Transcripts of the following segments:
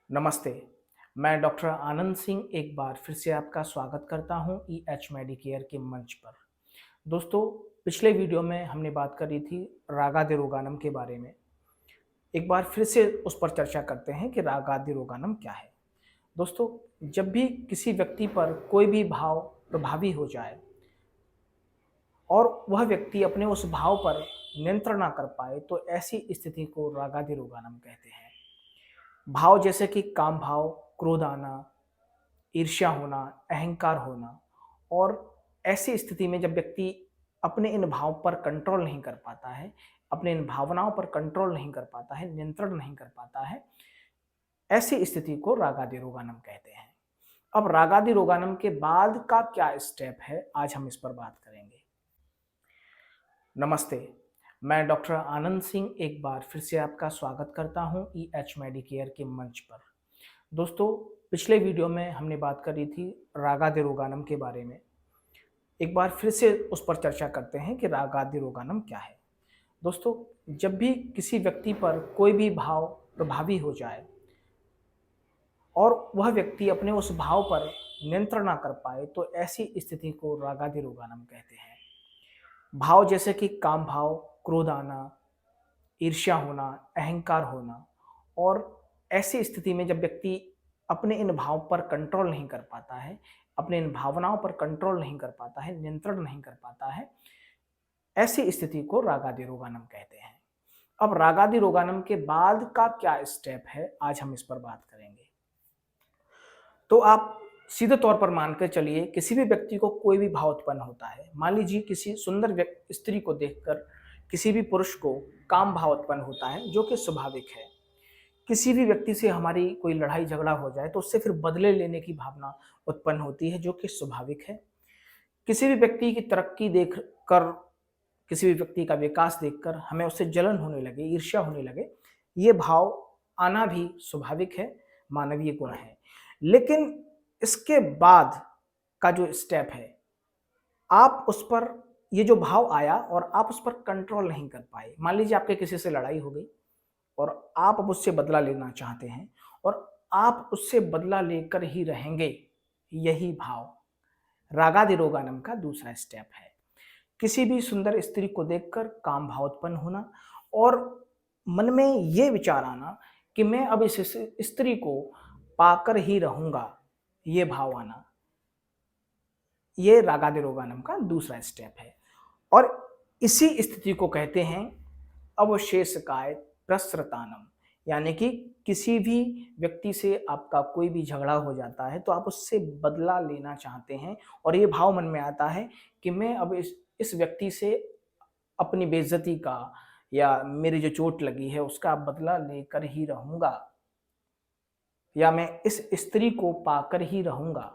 नमस्ते। मैं डॉक्टर आनंद सिंह एक बार फिर से आपका स्वागत करता हूं एच मेडिकेयर के मंच पर। दोस्तों, पिछले वीडियो में हमने बात करी थी रागादिरोगानम के बारे में। एक बार फिर से उस पर चर्चा करते हैं कि रागादिरोगानम क्या है। दोस्तों, जब भी किसी व्यक्ति पर कोई भी भाव प्रभावी हो जाए और वह व्यक्ति अपने उस भाव पर नियंत्रण ना कर पाए, तो ऐसी स्थिति को रागादिरोगानम कहते हैं। भाव जैसे कि काम भाव, क्रोध आना, ईर्ष्या होना, अहंकार होना, और ऐसी स्थिति में जब व्यक्ति अपने इन भाव पर कंट्रोल नहीं कर पाता है, अपने इन भावनाओं पर कंट्रोल नहीं कर पाता है, नियंत्रण नहीं कर पाता है, ऐसी स्थिति को रागादिरोगानम कहते हैं। अब रागादिरोगानम के बाद का क्या स्टेप है, आज हम इस पर बात करेंगे। नमस्ते। मैं डॉक्टर आनंद सिंह एक बार फिर से आपका स्वागत करता हूं एच मेडिकेयर के मंच पर। दोस्तों, पिछले वीडियो में हमने बात करी थी रागादिरोगानम के बारे में। एक बार फिर से उस पर चर्चा करते हैं कि रागादिरोगानम क्या है। दोस्तों, जब भी किसी व्यक्ति पर कोई भी भाव प्रभावी हो जाए और वह व्यक्ति अपने उस भाव पर नियंत्रण ना कर पाए, तो ऐसी स्थिति को रागादिरोगानम कहते हैं। भाव जैसे कि काम भाव, क्रोध आना, ईर्ष्या होना, अहंकार होना, और ऐसी स्थिति में जब व्यक्ति अपने इन भाव पर कंट्रोल नहीं कर पाता है, अपने इन भावनाओं पर कंट्रोल नहीं कर पाता है, नियंत्रण नहीं कर पाता है, ऐसी स्थिति को रागादिरोगानम कहते हैं। अब रागादिरोगानम के बाद का क्या स्टेप है, आज हम इस पर बात करेंगे। तो आप सीधे तौर पर मानकर चलिए, किसी भी व्यक्ति को कोई भी भाव उत्पन्न होता है। मान लीजिए किसी सुंदर स्त्री को देखकर किसी भी पुरुष को काम भाव उत्पन्न होता है, जो कि स्वाभाविक है। किसी भी व्यक्ति से हमारी कोई लड़ाई झगड़ा हो जाए तो उससे फिर बदले लेने की भावना उत्पन्न होती है, जो कि स्वाभाविक है। किसी भी व्यक्ति की तरक्की देख कर, किसी भी व्यक्ति का विकास देखकर हमें उससे जलन होने लगे, ईर्ष्या होने लगे, ये भाव आना भी स्वाभाविक है, मानवीय गुण है। लेकिन इसके बाद का जो स्टेप है, आप उस पर, ये जो भाव आया और आप उस पर कंट्रोल नहीं कर पाए। मान लीजिए आपके किसी से लड़ाई हो गई और आप अब उससे बदला लेना चाहते हैं, और आप उससे बदला लेकर ही रहेंगे। यही भाव रागादिरोगानम का दूसरा स्टेप है। किसी भी सुंदर स्त्री को देखकर काम भाव उत्पन्न होना और मन में ये विचार आना कि मैं अब इस स्त्री को पाकर ही रहूंगा, ये भाव आना, ये रागादिरोगानम का दूसरा स्टेप है। और इसी स्थिति को कहते हैं अवशेषकाय प्रसृतानम। यानी कि किसी भी व्यक्ति से आपका कोई भी झगड़ा हो जाता है तो आप उससे बदला लेना चाहते हैं, और ये भाव मन में आता है कि मैं अब इस व्यक्ति से अपनी बेइज्जती का या मेरी जो चोट लगी है उसका बदला लेकर ही रहूंगा, या मैं इस स्त्री को पाकर ही रहूंगा,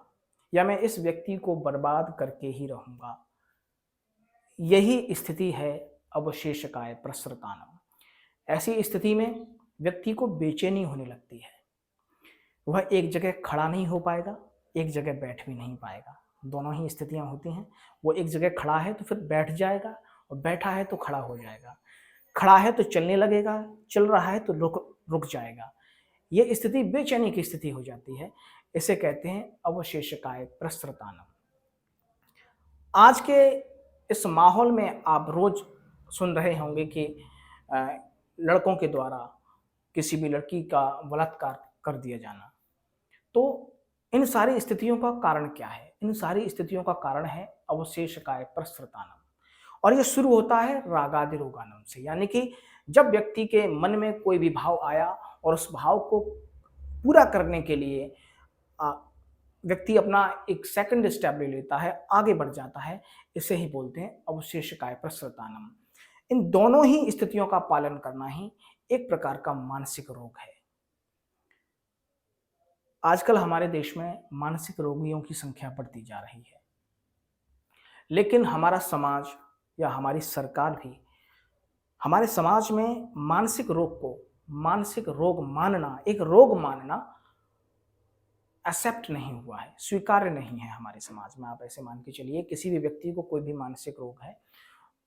या मैं इस व्यक्ति को बर्बाद करके ही रहूंगा। यही स्थिति है अवशेषकाय प्रसृतानम। ऐसी स्थिति में व्यक्ति को बेचैनी होने लगती है। वह एक जगह खड़ा नहीं हो पाएगा, एक जगह बैठ भी नहीं पाएगा। दोनों ही स्थितियां होती हैं। वो एक जगह खड़ा है तो फिर बैठ जाएगा, और बैठा है तो खड़ा हो जाएगा, खड़ा है तो चलने लगेगा, चल रहा है तो रुक रुक जाएगा। ये स्थिति बेचैनी की स्थिति हो जाती है। इसे कहते हैं अवशेषकाय प्रसृतानम। आज के इस माहौल में आप रोज सुन रहे होंगे कि अ, लड़कों के द्वारा किसी भी लड़की का बलात्कार कर दिया जाना। तो इन सारी स्थितियों का कारण क्या है? इन सारी स्थितियों का कारण है अवशेषकाय प्रसृतानम। और ये शुरू होता है रागादिरोगानम से। यानी कि जब व्यक्ति के मन में कोई भी भाव आया और उस भाव को पूरा करने के लिए अ, व्यक्ति अपना एक सेकंड स्टेप ले लेता है, आगे बढ़ जाता है, इसे ही बोलते हैं अवशेषकाय प्रसृतानम। इन दोनों ही स्थितियों का पालन करना ही एक प्रकार का मानसिक रोग है। आजकल हमारे देश में मानसिक रोगियों की संख्या बढ़ती जा रही है, लेकिन हमारा समाज या हमारी सरकार भी हमारे समाज में मानसिक रोग को मानसिक रोग मानना, एक रोग मानना एक्सेप्ट नहीं हुआ है, स्वीकार्य नहीं है हमारे समाज में। आप ऐसे मान के चलिए, किसी भी व्यक्ति को कोई भी मानसिक रोग है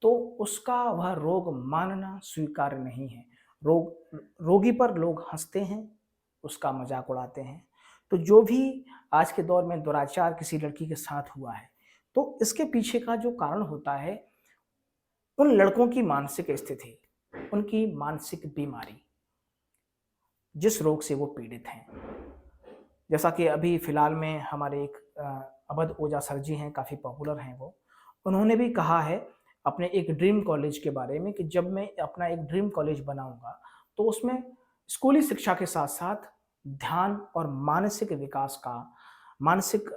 तो उसका वह रोग मानना स्वीकार्य नहीं है। रोगी पर लोग हंसते हैं, उसका मजाक उड़ाते हैं। तो जो भी आज के दौर में दुराचार किसी लड़की के साथ हुआ है, तो इसके पीछे का जो कारण होता है, उन लड़कों की मानसिक स्थिति, उनकी मानसिक बीमारी, जिस रोग से वो पीड़ित हैं। जैसा कि अभी फ़िलहाल में हमारे एक अवध ओझा सर जी हैं, काफ़ी पॉपुलर हैं वो। उन्होंने भी कहा है अपने एक ड्रीम कॉलेज के बारे में कि जब मैं अपना एक ड्रीम कॉलेज बनाऊँगा, तो उसमें स्कूली शिक्षा के साथ-साथ ध्यान और मानसिक विकास का, मानसिक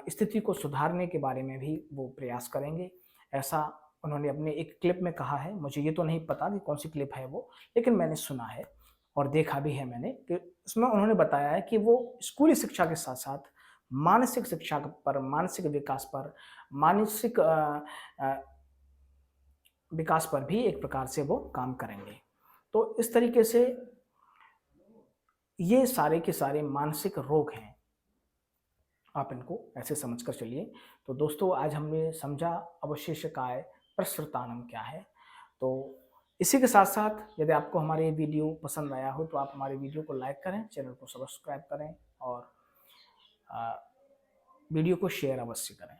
स्थिति को सुधारने के बारे में भी वो प्रयास करेंगे। ऐसा उन्होंने अपने एक क्लिप में कहा है। मुझे ये तो नहीं पता कि कौन-सी क्लिप है वो, लेकिन मैंने सुना है और देखा भी है मैंने कि उसमें उन्होंने बताया है कि वो स्कूली शिक्षा के साथ-साथ मानसिक शिक्षा पर, मानसिक विकास पर, मानसिक विकास पर भी एक प्रकार से वो काम करेंगे। तो इस तरीके से ये सारे के सारे मानसिक रोग हैं। आप इनको ऐसे समझकर चलिए। तो दोस्तों, आज हमने समझा अवशेषकाय प्रसृतानम क्या है। तो इसी के साथ-साथ यदि आपको हमारे ये वीडियो पसंद आया हो तो आप हमारे वीडियो को लाइक करें, चैनल को सब्सक्राइब करें और वीडियो को शेयर अवश्य करें।